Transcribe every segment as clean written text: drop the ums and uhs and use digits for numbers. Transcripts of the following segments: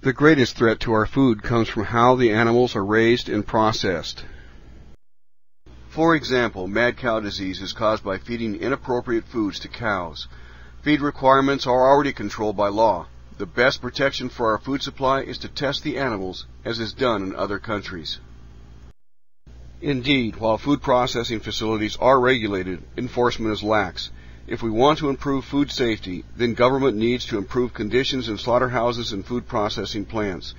The greatest threat to our food comes from how the animals are raised and processed. For example, mad cow disease is caused by feeding inappropriate foods to cows. Feed requirements are already controlled by law. The best protection for our food supply is to test the animals, as is done in other countries. Indeed, while food processing facilities are regulated, enforcement is lax. If we want to improve food safety, then government needs to improve conditions in slaughterhouses and food processing plants.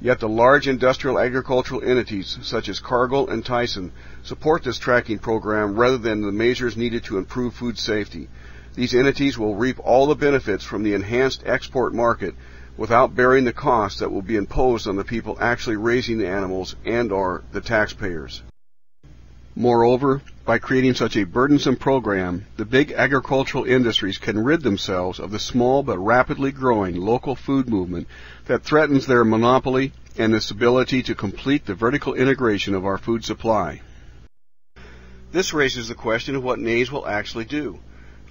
Yet the large industrial agricultural entities, such as Cargill and Tyson, support this tracking program rather than the measures needed to improve food safety. These entities will reap all the benefits from the enhanced export market without bearing the costs that will be imposed on the people actually raising the animals and/or the taxpayers. Moreover, by creating such a burdensome program, the big agricultural industries can rid themselves of the small but rapidly growing local food movement that threatens their monopoly and its ability to complete the vertical integration of our food supply. This raises the question of what NAES will actually do.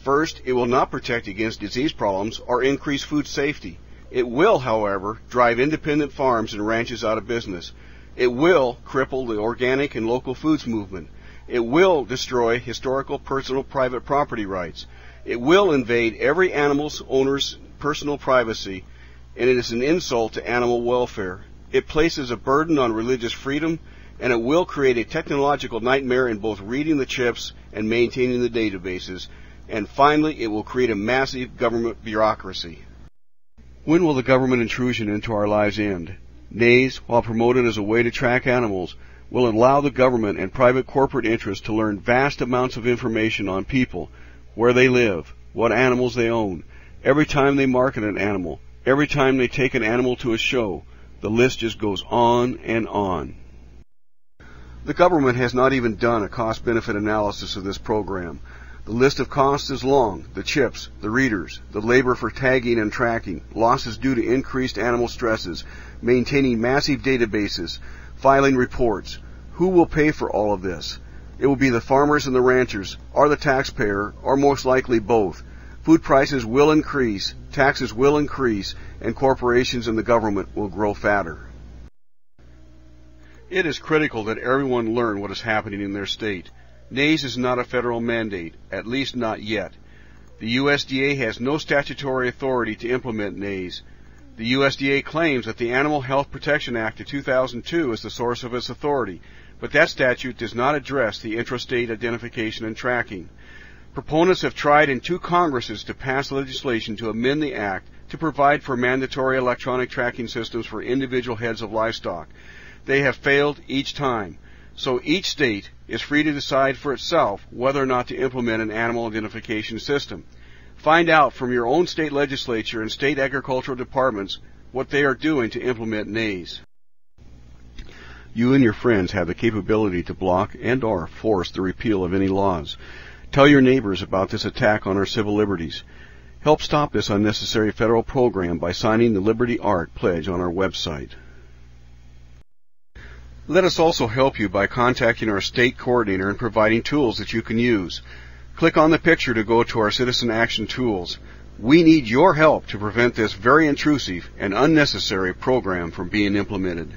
First, it will not protect against disease problems or increase food safety. It will, however, drive independent farms and ranches out of business. It will cripple the organic and local foods movement. It will destroy historical personal private property rights. It will invade every animal's owner's personal privacy, and it is an insult to animal welfare. It places a burden on religious freedom, and it will create a technological nightmare in both reading the chips and maintaining the databases. And finally, it will create a massive government bureaucracy. When will the government intrusion into our lives end? NAES, while promoted as a way to track animals, will allow the government and private corporate interests to learn vast amounts of information on people, where they live, what animals they own, every time they market an animal, every time they take an animal to a show. The list just goes on and on. The government has not even done a cost-benefit analysis of this program. The list of costs is long: the chips, the readers, the labor for tagging and tracking, losses due to increased animal stresses, maintaining massive databases, filing reports. Who will pay for all of this? It will be the farmers and the ranchers, or the taxpayer, or most likely both. Food prices will increase, taxes will increase, and corporations and the government will grow fatter. It is critical that everyone learn what is happening in their state. NAES is not a federal mandate, at least not yet. The USDA has no statutory authority to implement NAES. The USDA claims that the Animal Health Protection Act of 2002 is the source of its authority, but that statute does not address the intrastate identification and tracking. Proponents have tried in 2 Congresses to pass legislation to amend the Act to provide for mandatory electronic tracking systems for individual heads of livestock. They have failed each time. So each state is free to decide for itself whether or not to implement an animal identification system. Find out from your own state legislature and state agricultural departments what they are doing to implement NAES. You and your friends have the capability to block and/or force the repeal of any laws. Tell your neighbors about this attack on our civil liberties. Help stop this unnecessary federal program by signing the Liberty Art Pledge on our website. Let us also help you by contacting our state coordinator and providing tools that you can use. Click on the picture to go to our Citizen Action Tools. We need your help to prevent this very intrusive and unnecessary program from being implemented.